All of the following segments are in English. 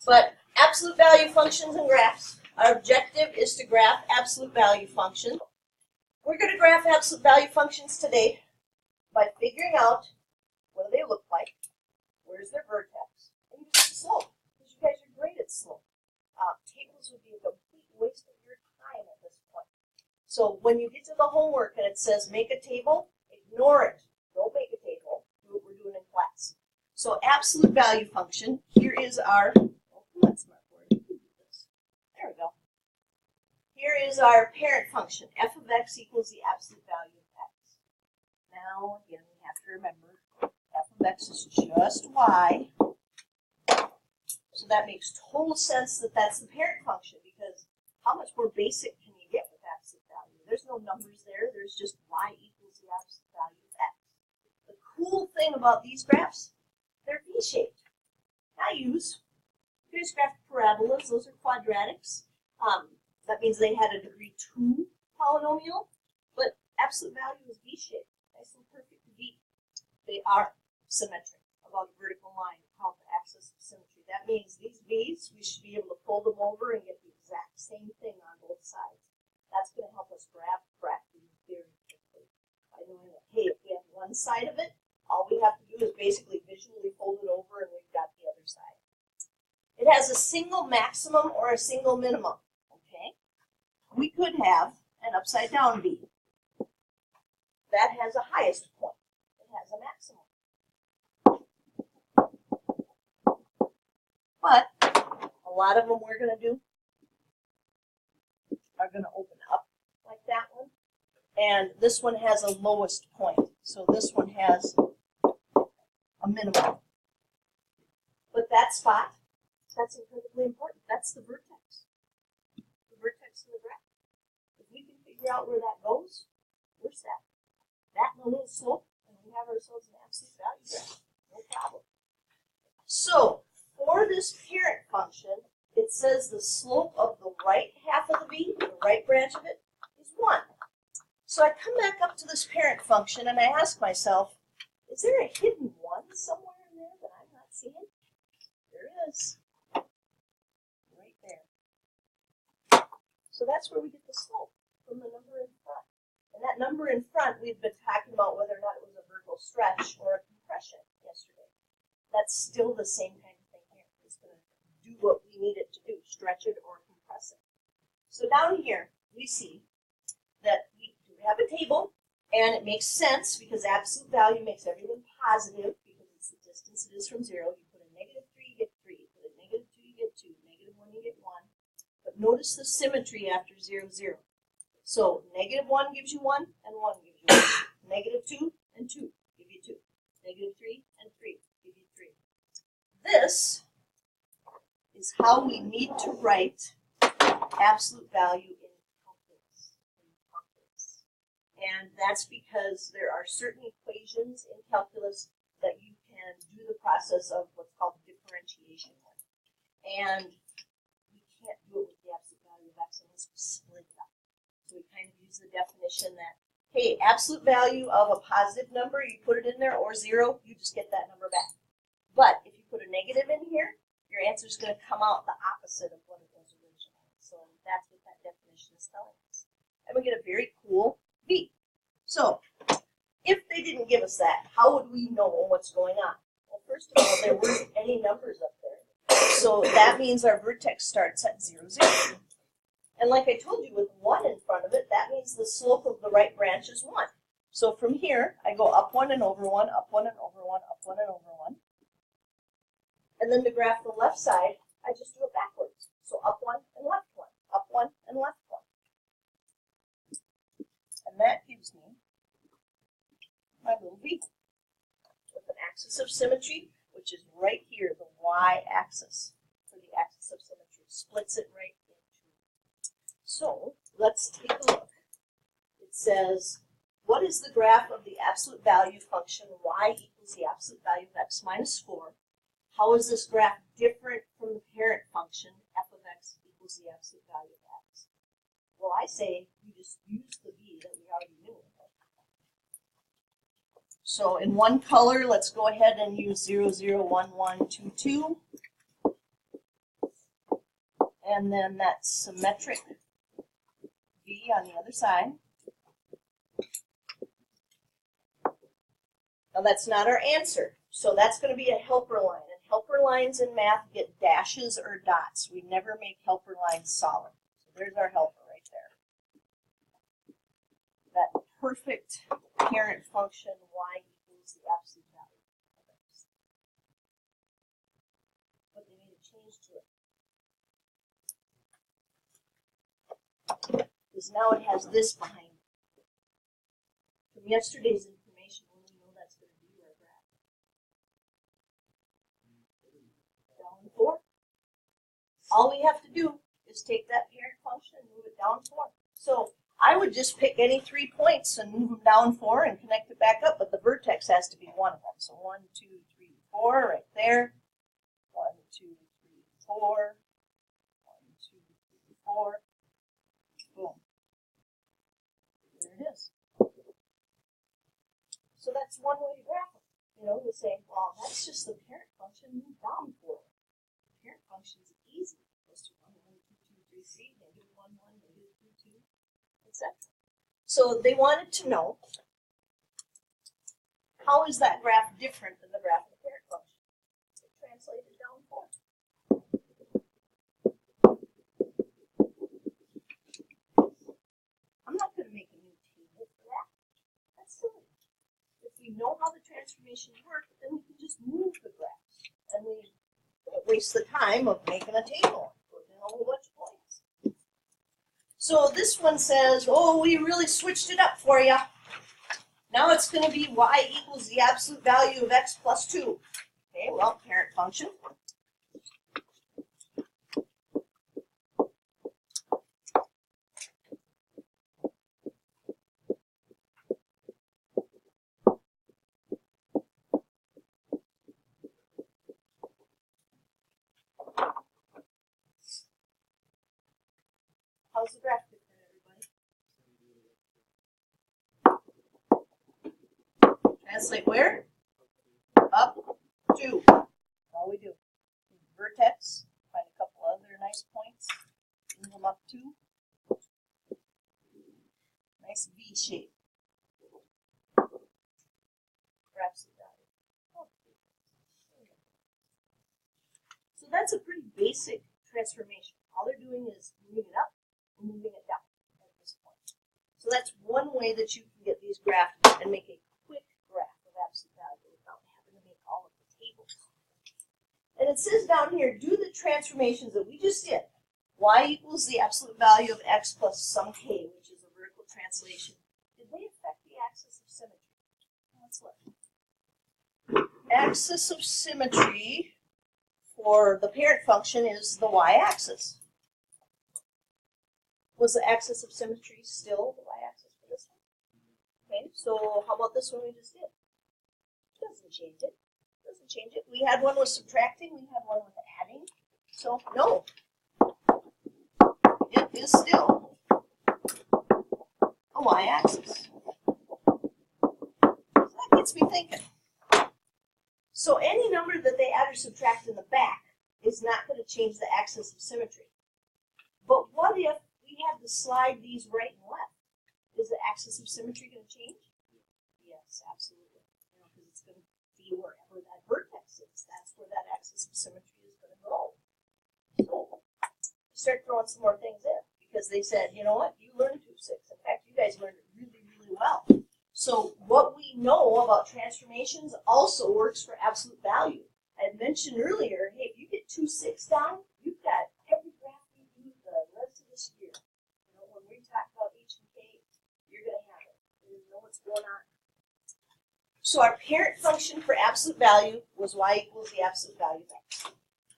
But absolute value functions and graphs. Our objective is to graph absolute value functions. We're going to graph absolute value functions today by figuring out what do they look like, where's their vertex, and use the slope, because you guys are great at slope. Tables would be a complete waste of your time at this point. So when you get to the homework and it says make a table, ignore it. Don't make a table. Do what we're doing in class. So absolute value function, here is our, that's not where you can do this. There we go. Here is our parent function, f of x equals the absolute value of x. Now, again, we have to remember f of x is just y. So that makes total sense that that's the parent function, because how much more basic can you get with absolute value? There's no numbers there. There's just y equals the absolute value of x. The cool thing about these graphs, they're V-shaped. Here's graph parabolas. Those are quadratics. That means they had a degree 2 polynomial, but absolute value is V-shaped. Nice and perfect V. They are symmetric along a vertical line called the axis of symmetry. That means these V's, we should be able to fold them over and get the exact same thing on both sides. That's going to help us graph these very quickly. By knowing that, hey, if we have one side of it, all we have to do is basically visually fold it over and we've got the other side. It has a single maximum or a single minimum. Okay? We could have an upside down V. That has a highest point. It has a maximum. But a lot of them we're going to do are going to open up like that one. And this one has a lowest point. So this one has a minimum. But that spot, that's incredibly important. That's the vertex. The vertex of the graph. If we can figure out where that goes, we're set. That and a little slope, and we have ourselves an absolute value graph. No problem. So, for this parent function, it says the slope of the right half of the V, the right branch of it, is 1. So I come back up to this parent function and I ask myself, is there a hidden 1 somewhere in there that I'm not seeing? There is. Right there. So that's where we get the slope, from the number in front. And that number in front, we've been talking about whether or not it was a vertical stretch or a compression yesterday. That's still the same kind of thing here. It's going to do what we need it to do, stretch it or compress it. So down here, we see that we do have a table, and it makes sense because absolute value makes everything positive because it's the distance it is from 0. You put a -3, you get 3. You put a -2, you get 2. -1, you get 1. But notice the symmetry after 0, 0. So -1 gives you 1, and 1 gives you 1. -2 and 2 give you 2. -3 and 3 give you 3. This is how we need to write absolute value in calculus. And that's because there are certain equations in calculus that you can do the process of what's called differentiation with. And we can't do it with the absolute value of x unless we split it up. So we kind of use the definition that, hey, absolute value of a positive number, you put it in there, or 0, you just get that number back. But if you put a negative in here, your answer is going to come out the opposite of what it was originally. So that's what that definition is telling us. And we get a very cool V. So if they didn't give us that, how would we know what's going on? Well, first of all, there weren't any numbers up there. So that means our vertex starts at 0, 0. And like I told you, with 1 in front of it, that means the slope of the right branch is 1. So from here, I go up 1 and over 1, up 1 and over 1, up 1 and over 1. And then to graph the left side, I just do it backwards. So up 1 and left 1, up 1 and left 1. And that gives me my little V with an axis of symmetry, which is right here, the y-axis for the axis of symmetry. Splits it right in two. So let's take a look. It says, what is the graph of the absolute value function y equals the absolute value of x minus 4? How is this graph different from the parent function f of x equals the absolute value of x? Well, I say you just use the v that we already knew. So in one color, let's go ahead and use 0, 0, 1, 1, 2, 2. and then that symmetric V on the other side. Now that's not our answer, so that's going to be a helper line. And helper lines in math get dashes or dots. We never make helper lines solid. So there's our helper right there. That perfect parent function y equals the absolute value of x. But they made a change to it. Because now it has this behind it. From yesterday's information, when we know that's going to be our graph. Down 4. All we have to do is take that parent function and move it down 4. So I would just pick any 3 points and move them down 4 and connect it back up, but the vertex has to be one of them. So 1, 2, 3, 4 right there. 1, 2, 3, 4. 1, 2, 3, 4. Boom. There it is. So that's one way to graph it. You know, we say, well, that's just the parent function, move down 4. The parent function is easy. Plus 1, 1, 2, 2, 3, 3, negative 1, 1, negative 2, 2, etc. So they wanted to know, how is that graph different than the graph of the parent function? So translate it down 4. I'm not going to make a new table for that. That's silly. If we know how the transformations work, then we can just move the graphs. And we don't waste the time of making a table and putting in a whole bunch of points. So this one says, oh, we really switched it up for you. Now it's going to be y equals the absolute value of x plus 2. Okay, well, parent function. How's the graph different, everybody? Translate where? Up 2. That's all we do. Vertex, find a couple other nice points, move them up 2. Nice V shape. Graphs it down. So that's a pretty basic transformation. All they're doing is moving it up and moving it down at this point. So that's one way that you can get these graphed and make a quick graph of absolute value without having to make all of the tables. And it says down here, do the transformations that we just did. Y equals the absolute value of x plus some k, which is a vertical translation. Did they affect the axis of symmetry? Let's look. Axis of symmetry for the parent function is the y-axis. Was the axis of symmetry still the y-axis for this one? Okay, so how about this one we just did? Doesn't change it. Doesn't change it. We had one with subtracting, we had one with adding. So no, it is still a y-axis. So that gets me thinking. So any number that they add or subtract in the back is not going to change the axis of symmetry. But what if we had to slide these right and left? Is the axis of symmetry going to change? Yes, absolutely. You know, because it's going to be wherever that vertex is. That's where that axis of symmetry is going to go. So start throwing some more things in because they said, you know what, you learned 2-6. In fact, you guys learned it really, really well. So what we know about transformations also works for absolute value. I had mentioned earlier, hey, if you get 2-6 down, you've got every graph you do the rest of this year. You know, when we talk about H and K, you're going to have it. You know what's going on. So our parent function for absolute value was y equals the absolute value of x.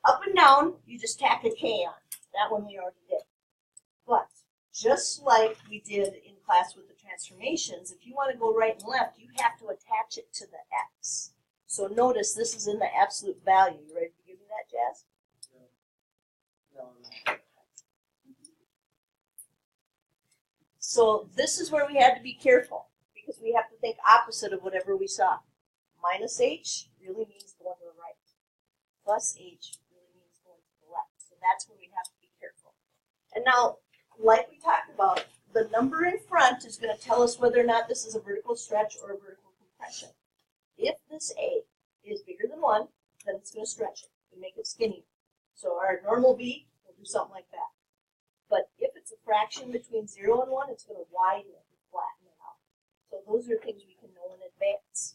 Up and down, you just tack a k on. That one we already did. But just like we did in class with the transformations, if you want to go right and left, you have to attach it to the x. So notice this is in the absolute value. You ready to give me that, Jazz? No. So this is where we had to be careful because we have to think opposite of whatever we saw. Minus h really means going to the right. Plus h really means going to the left. So that's where we have to be careful. And now, like we talked about, the number in front is going to tell us whether or not this is a vertical stretch or a vertical compression. If this A is bigger than 1, then it's going to stretch it and make it skinnier. So our normal B will do something like that. But if it's a fraction between 0 and 1, it's going to widen it and flatten it out. So those are things we can know in advance.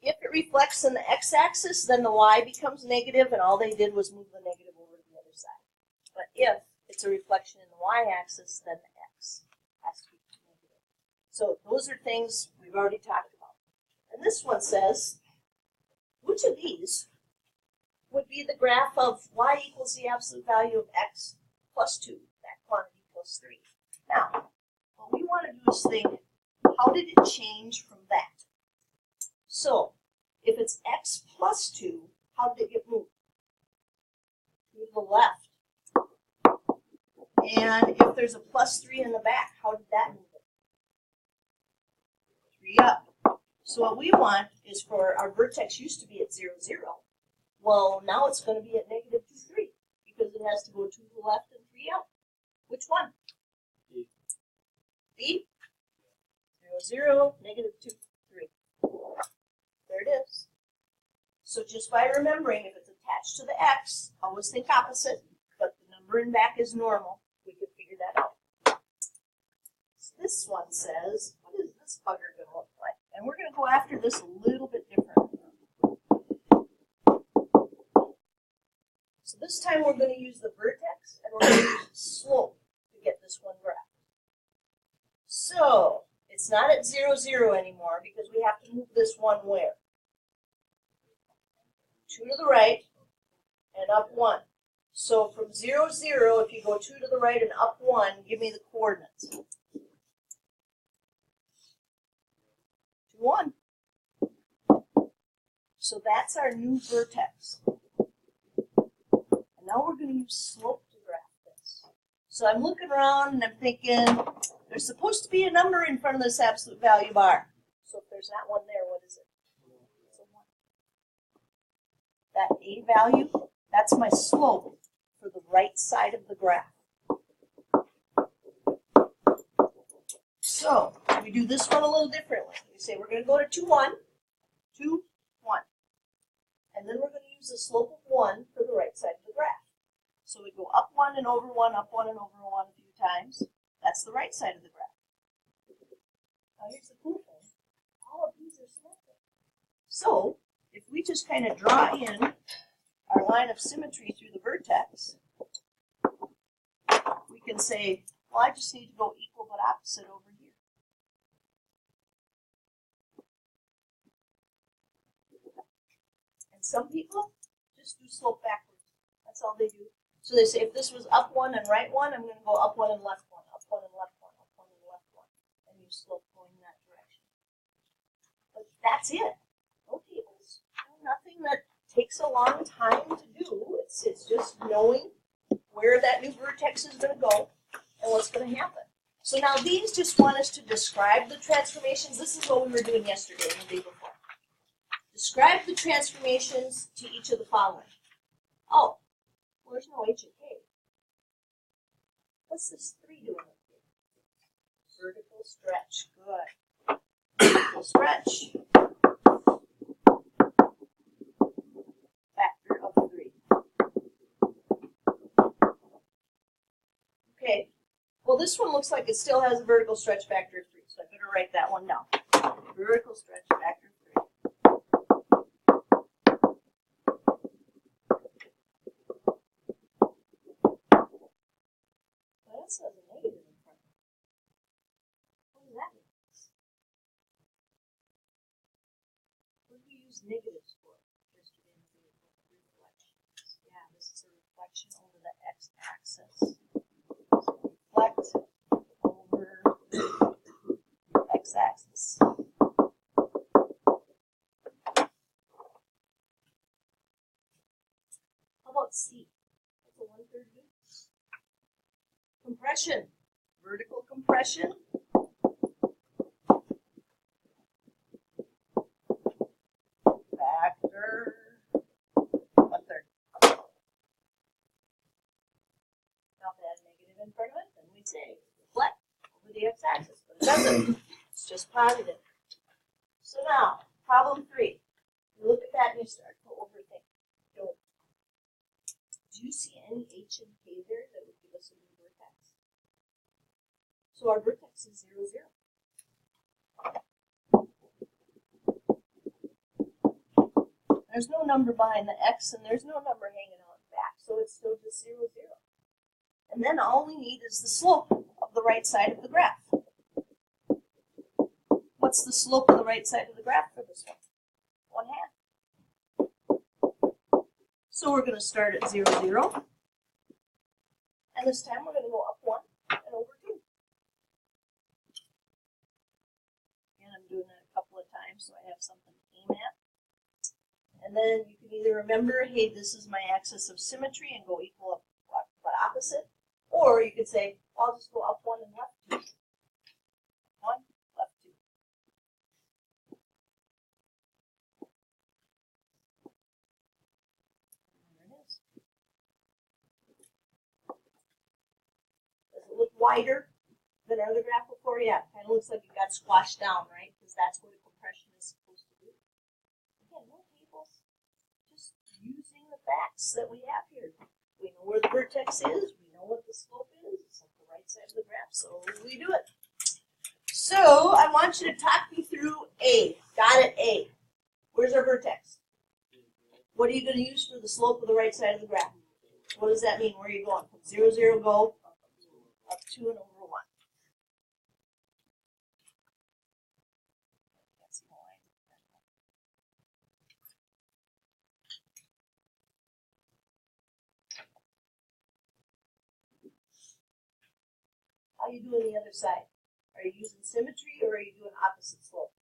If it reflects in the x-axis, then the y becomes negative, and all they did was move the negative over to the other side. But if it's a reflection in the y-axis, then the x has to be negative. So those are things we've already talked about. And this one says, which of these would be the graph of y equals the absolute value of x plus 2, that quantity plus 3? Now, what we want to do is think, how did it change from that? So, if it's x plus 2, how did it get moved? To the left. And if there's a plus 3 in the back, how did that move it? 3 up. So what we want is for our vertex used to be at 0, 0. Well, now it's going to be at negative 2, 3, because it has to go 2 to the left and 3 out. Which one? B. B? 0, 0, negative 2, 3. There it is. So just by remembering, if it's attached to the x, always think opposite, but the number in back is normal. We could figure that out. So this one says, what is this bugger going to look like? And we're going to go after this a little bit differently. So this time we're going to use the vertex, and we're going to use slope to get this one graph. So it's not at 0, 0 anymore, because we have to move this one where? 2 to the right and up 1. So from 0, 0, if you go 2 to the right and up 1, give me the coordinates. 2, 1. So that's our new vertex. And now we're going to use slope to graph this. So I'm looking around and I'm thinking, there's supposed to be a number in front of this absolute value bar. So if there's not one there, what is it? It's a 1. That A value, that's my slope for the right side of the graph. So we do this one a little differently. We say we're going to go to 2, 1, 2, 1. And then we're going to use the slope of 1 for the right side of the graph. So we go up 1 and over 1, up 1 and over 1 a few times. That's the right side of the graph. Now here's the cool thing. All of these are symmetric. So if we just kind of draw in our line of symmetry through the vertex, we can say, well, I just need to go equal but opposite over here. And some people just do slope backwards. That's all they do. So they say if this was up 1 and right 1, I'm going to go up 1 and left 1, up 1 and left 1, up 1 and left 1, and you slope going in that direction. But that's it. No tables. Nothing that takes a long time to do. It's just knowing where that new vertex is going to go and what's going to happen. So now these just want us to describe the transformations. This is what we were doing yesterday and the day before. Describe the transformations to each of the following. Oh, well, there's no H and K. What's this 3 doing up here? Vertical stretch. Good. Vertical stretch. Factor of 3. Okay. Well, this one looks like it still has a vertical stretch factor of 3, so I better write that one down. Vertical stretch factor of 3. Well, that says a negative in front. What does that mean? What do we use negatives for? Yesterday in the reflections. Yeah, this is a reflection over the x-axis. Reflect over x-axis. How about C? That's a 1/3 loop. Compression. Vertical compression. Factor 1/3. Now if I add a negative negative in front of it, then we'd say reflect over the x-axis, but it doesn't. It's just positive. So now, problem 3. You look at that and you start to overthink. Do you see any h and k there that would give us a new vertex? So our vertex is 0, 0. There's no number behind the x, and there's no number hanging out back, so it's still just 0, 0. And then all we need is the slope of the right side of the graph. What's the slope of the right side of the graph for this one? 1/2. So we're going to start at 0, 0. And this time we're going to go up 1 and over 2. And I'm doing that a couple of times so I have something to aim at. And then you can either remember, hey, this is my axis of symmetry and go equal up but opposite. Or you could say, I'll just go up 1 and left 2. 1, left 2. There it is. Does it look wider than our other graph before? Yeah, it kind of looks like it got squashed down, right? Because that's what a compression is supposed to do. Again, no tables. Just using the facts that we have here. We know where the vertex is. We know what the slope is. It's on the right side of the graph, so we do it. So I want you to talk me through A. Got it, A. Where's our vertex? What are you going to use for the slope of the right side of the graph? What does that mean? Where are you going? From 0, 0, go up 2 and over 1. How are you doing the other side? Are you using symmetry or are you doing opposite slope?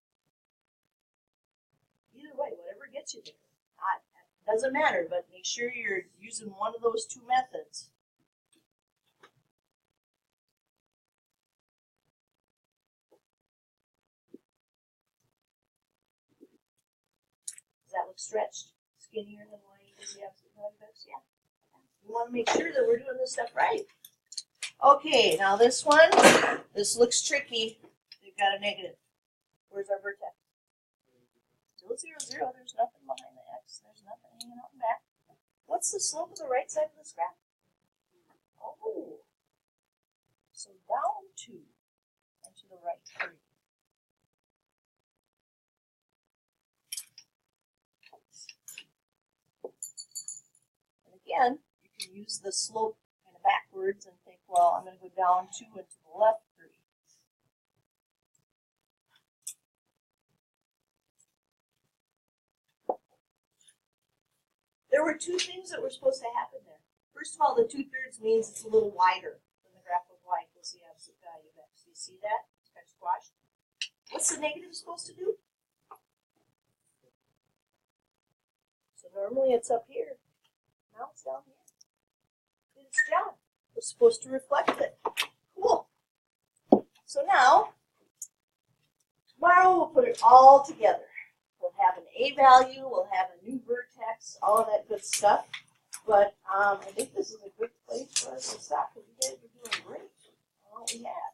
Either way, whatever gets you there. It doesn't matter, but make sure you're using one of those two methods. Does that look stretched? Skinnier than what you see absolute values? Yeah. We want to make sure that we're doing this stuff right. Okay, now this one, this looks tricky. We've got a negative. Where's our vertex? Still 0, 0. There's nothing behind the x. There's nothing hanging out in back. What's the slope of the right side of this graph? Oh, so down 2 and to the right 3. And again, you can use the slope kind of backwards and think, well, I'm going to go down 2 and to the left 3. There were two things that were supposed to happen there. First of all, the 2/3 means it's a little wider than the graph of y equals the absolute value of x. Do you see that? It's kind of squashed. What's the negative supposed to do? So normally it's up here. Now it's down here. Did its job. It's supposed to reflect it. Cool. So now, tomorrow we'll put it all together. We'll have an A value, we'll have a new vertex, all of that good stuff. But I think this is a good place for us to stop because you guys are doing great. All we have.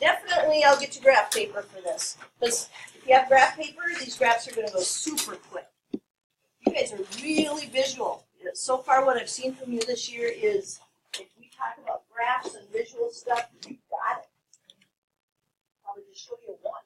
Definitely I'll get you graph paper for this. Because if you have graph paper, these graphs are going to go super quick. You guys are really visual. So far what I've seen from you this year is if we talk about graphs and visual stuff, you got it. Probably just show you one.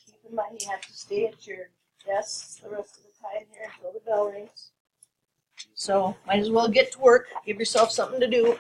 Keep in mind you have to stay at your desks the rest of the time here until the bell rings. So might as well get to work. Give yourself something to do.